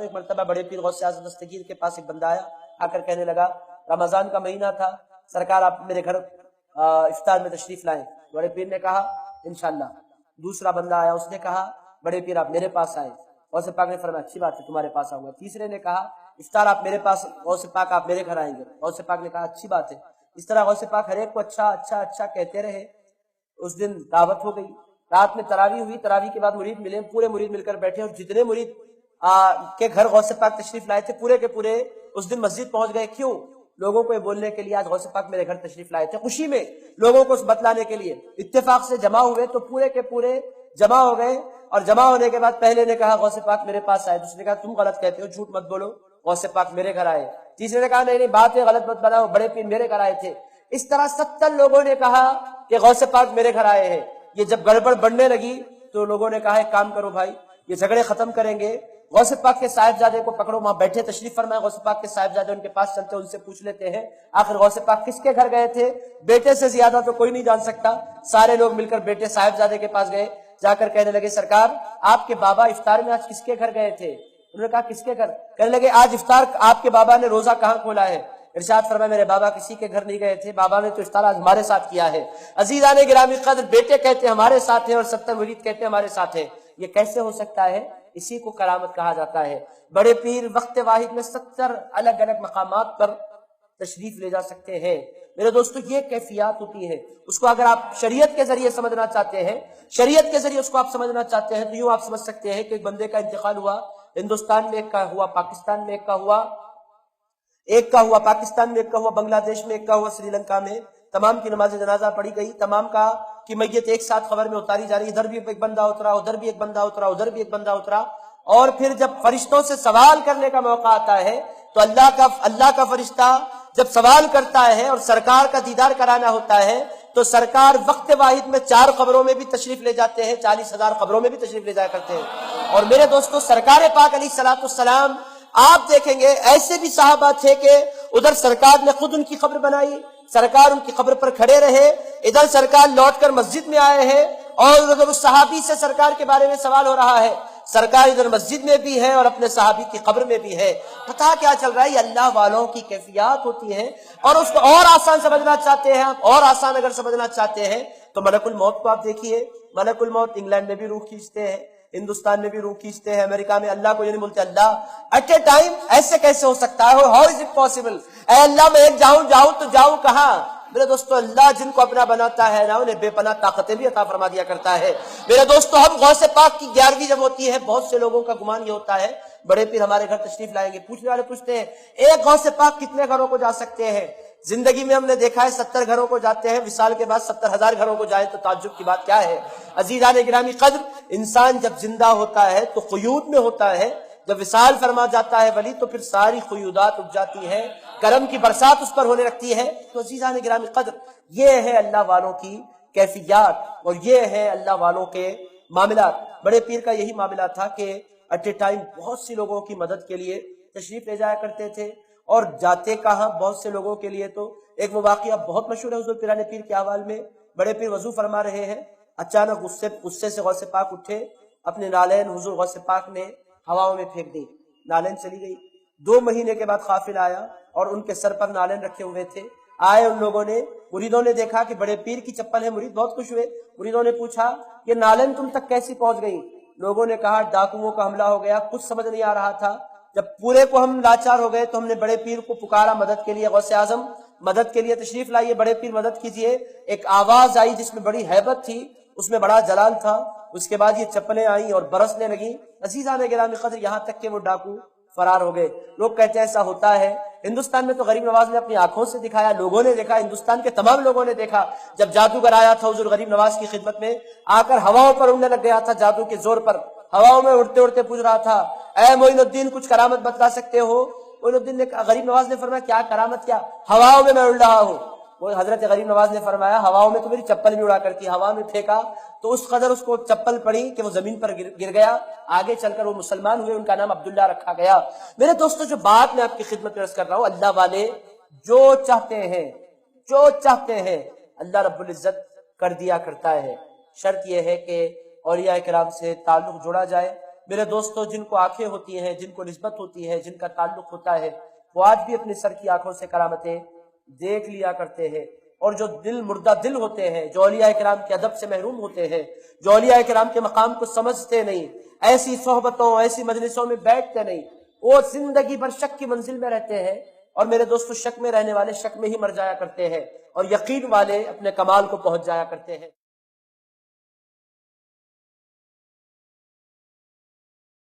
ہوں، ایک مرتبہ بڑے پیر غوث اعظم دستگیر کے پاس ایک بندہ آیا، آ کر کہنے لگا رمضان کا مہینہ تھا، سرکار آپ میرے گھر افطار میں تشریف لائیں۔ بڑے پیر نے کہا انشاءاللہ۔ دوسرا بندہ آیا، اس نے کہا بڑے پیر آپ میرے پاس آئیں۔ غوث پاک نے فرمایا اچھی بات ہے تمہارے پاس آؤں گا۔ تیسرے نے کہا افطار آپ میرے پاس، غوث پاک آپ میرے گھر آئیں گے۔ غوث پاک نے کہا اچھی بات ہے۔ اس طرح غوث پاک ہر ایک کو اچھا اچھا اچھا کہتے رہے۔ اس دن دعوت ہو گئی، رات میں تراویح ہوئی، تراویح کے بعد مرید ملے، پورے مرید مل کر بیٹھے، اور جتنے مرید کے گھر غوث پاک تشریف لائے تھے پورے کے پورے اس دن مسجد پہنچ گئے۔ کیوں؟ لوگوں کو یہ بولنے کے لیے آج غوث پاک میرے گھر تشریف لائے تھے، خوشی میں لوگوں کو بتلانے کے لیے اتفاق سے جمع ہوئے، تو پورے کے پورے جمع ہو گئے۔ اور جمع ہونے کے بعد پہلے نے کہا غوث پاک میرے پاس آئے، دوسرے نے کہا تم غلط کہتے ہو، جھوٹ مت بولو، غوث پاک میرے گھر آئے۔ تیسرے نے کہا نہیں نہیں بات ہے، غلط مت بناؤ، بڑے پیر میرے گھر آئے تھے۔ اس طرح 70 لوگوں نے کہا کہ غوث پاک میرے گھر آئے ہیں۔ یہ جب گڑبڑ بڑھنے لگی تو لوگوں نے کہا ایک کام کرو بھائی، یہ جھگڑے ختم کریں گے، غوث پاک کے صاحبزادے کو پکڑو، وہاں بیٹھے تشریف فرمائے، غوث پاک کے صاحبزادے ان کے پاس چلتے، ان سے پوچھ لیتے ہیں آخر غوث پاک کس کے گھر گئے تھے۔ بیٹے سے زیادہ تو کوئی نہیں جان سکتا۔ سارے لوگ مل کر بیٹے صاحبزادے کے پاس گئے، جا کر کہنے لگے سرکار آپ کے بابا افطار میں آج کس کے گھر گئے تھے؟ انہوں نے کہا کس کے گھر؟ کہنے لگے آج افطار آپ کے بابا نے روزہ کہاں کھولا ہے؟ ارشاد فرمایا میرے بابا کسی کے گھر نہیں گئے تھے، بابا نے تو افطار آج ہمارے ساتھ کیا ہے۔ عزیزان گرامی قدر، بیٹے کہتے ہیں ہمارے ساتھ ہیں اور 70 مرید کہتے ہیں ہمارے ساتھ ہیں۔ یہ کیسے ہو سکتا ہے؟ اسی کو کرامت کہا جاتا ہے۔ بڑے پیر وقت واحد میں 70 الگ الگ مقامات پر تشریف لے جا سکتے ہیں۔ میرے دوستو یہ کیفیات ہوتی ہے، اس کو اگر آپ شریعت کے ذریعے سمجھنا چاہتے ہیں، شریعت کے ذریعے اس کو آپ سمجھنا چاہتے ہیں، تو یوں آپ سمجھ سکتے ہیں کہ ایک بندے کا انتقال ہوا، ہندوستان میں ایک کا ہوا، پاکستان میں ایک کا ہوا، پاکستان میں ایک کا ہوا، بنگلہ دیش میں ایک کا ہوا، سری لنکا میں، تمام کی نماز جنازہ پڑھی گئی، تمام کی میت ایک ساتھ قبر میں اتاری جا رہی، ادھر بھی ایک بندہ اترا، ادھر بھی ایک بندہ اترا، ادھر بھی ایک بندہ اترا، اور پھر جب فرشتوں سے سوال کرنے کا موقع آتا ہے تو اللہ کا فرشتہ جب سوال کرتا ہے اور سرکار کا دیدار کرانا ہوتا ہے تو سرکار وقت واحد میں 4 قبروں میں بھی تشریف لے جاتے ہیں، 40,000 قبروں میں بھی تشریف لے جایا کرتے ہیں۔ اور میرے دوستو سرکار پاک علیہ الصلوۃ والسلام آپ دیکھیں گے ایسے بھی صحابہ تھے کہ ادھر سرکار نے خود ان کی قبر بنائی، سرکار ان کی قبر پر کھڑے رہے، ادھر سرکار لوٹ کر مسجد میں آئے ہیں اور ادھر اس صحابی سے سرکار کے بارے میں سوال ہو رہا ہے، سرکار ادھر مسجد میں بھی ہے اور اپنے صحابی کی قبر میں بھی ہے۔ پتہ کیا چل رہا ہے؟ یہ اللہ والوں کی کیفیات ہوتی ہیں، اور اس کو اور آسان سمجھنا چاہتے ہیں آپ، اور آسان اگر سمجھنا چاہتے ہیں تو ملک الموت کو آپ دیکھیے۔ ملک الموت انگلینڈ میں بھی روح کھینچتے ہیں، ہندوستان میں بھی روح کھینچتے ہیں، امریکہ میں اللہ کو یہ نہیں بولتے اللہ ایٹ اے ٹائم، ایسے کیسے ہو سکتا ہے؟ How is it possible? اے اللہ میں ایک جاؤں تو جاؤں کہاں؟ میرے دوستو اللہ جن کو اپنا بناتا ہے نا انہیں بے پناہ طاقتیں بھی عطا فرما دیا کرتا ہے۔ میرے دوستو ہم غوث پاک کی 11ویں جب ہوتی ہے، بہت سے لوگوں کا گمان یہ ہوتا ہے بڑے پیر ہمارے گھر تشریف لائیں گے، پوچھنے والے پوچھتے ہیں ایک غوث پاک کتنے گھروں کو جا سکتے ہیں؟ زندگی میں ہم نے دیکھا ہے 70 گھروں کو جاتے ہیں، وصال کے بعد 70,000 گھروں کو جائیں تو تعجب کی بات کیا ہے؟ عزیزان گرامی قدر، انسان جب زندہ ہوتا ہے تو قیود میں ہوتا ہے، جب وصال فرما جاتا ہے ولی تو پھر ساری قیودات اٹھ جاتی ہیں، کرم کی برسات اس پر ہونے لگتی ہے۔ تو عزیزان گرامی قدر یہ ہے اللہ والوں کی کیفیات اور یہ ہے اللہ والوں کے معاملات۔ بڑے پیر کا یہی معاملہ تھا کہ ایٹ اے ٹائم بہت سی لوگوں کی مدد کے لیے تشریف لے جایا کرتے تھے، اور جاتے کہاں بہت سے لوگوں کے لیے تو ایک وہ واقعہ بہت مشہور ہے حضور پیران پیر کے احوال میں۔ بڑے پیر وضو فرما رہے ہیں، اچانک غصے سے غوث پاک اٹھے، اپنے نالین حضور غوث پاک نے ہواؤں میں پھینک دی، نالین چلی گئی۔ 2 مہینے کے بعد قافل آیا اور ان کے سر پر نالین رکھے ہوئے تھے، آئے ان لوگوں نے، مریدوں نے دیکھا کہ بڑے پیر کی چپل ہے، مرید بہت خوش ہوئے، مریدوں نے پوچھا یہ نالین تم تک کیسی پہنچ گئی؟ لوگوں نے کہا ڈاکوؤں کا حملہ ہو گیا، کچھ سمجھ نہیں آ رہا تھا۔ جب پورے کو ہم لاچار ہو گئے تو ہم نے بڑے پیر کو پکارا مدد کے لیے، غوث اعظم مدد کے لیے تشریف لائیے، بڑے پیر مدد کیجئے۔ ایک آواز آئی جس میں بڑی ہیبت تھی، اس میں بڑا جلال تھا، اس کے بعد یہ چپلیں آئیں اور برسنے لگیں۔ عزیزان گرامی قدر یہاں تک کہ وہ ڈاکو فرار ہو گئے۔ لوگ کہتے ہیں ایسا ہوتا ہے، ہندوستان میں تو غریب نواز نے اپنی آنکھوں سے دکھایا، لوگوں نے دیکھا، ہندوستان کے تمام لوگوں نے دیکھا، جب جادوگر آیا تھا حضور غریب نواز کی خدمت میں، آ کر ہواؤں پر اڑنے لگ گیا تھا، جادو کے زور پر ہواؤں میں اڑتے اڑتے پوچھ رہا تھا اے معین الدین کچھ کرامت بتلا سکتے ہو؟ معین الدین نے غریب نواز نے فرمایا کیا کرامت؟ کیا؟ ہواؤں میں اڑ رہا ہوں۔ وہ حضرت غریب نواز نے فرمایا ہواؤں میں تو میری چپل بھی اڑا کرتی، ہوا میں پھینکا تو اس قدر اس کو چپل پڑی کہ وہ زمین پر گر گیا، آگے چل کر وہ مسلمان ہوئے، ان کا نام عبداللہ رکھا گیا۔ میرے دوستو جو بات میں آپ کی خدمت میں عرض کر رہا ہوں، اللہ والے جو چاہتے ہیں اللہ رب العزت کر دیا کرتا ہے۔ شرط یہ ہے کہ اولیاء کرام سے تعلق جوڑا جائے۔ میرے دوستوں، جن کو آنکھیں ہوتی ہیں، جن کو نسبت ہوتی ہے، جن کا تعلق ہوتا ہے، وہ آج بھی اپنی سر کی آنکھوں سے کرامتیں دیکھ لیا کرتے ہیں۔ اور جو دل مردہ دل ہوتے ہیں، جو اولیاء کرام کے ادب سے محروم ہوتے ہیں، جو اولیاء کرام کے مقام کو سمجھتے نہیں، ایسی صحبتوں ایسی مجلسوں میں بیٹھتے نہیں، وہ زندگی بھر شک کی منزل میں رہتے ہیں۔ اور میرے دوستو، شک میں رہنے والے شک میں ہی مر جایا کرتے ہیں، اور یقین والے اپنے کمال کو پہنچ جایا کرتے ہیں۔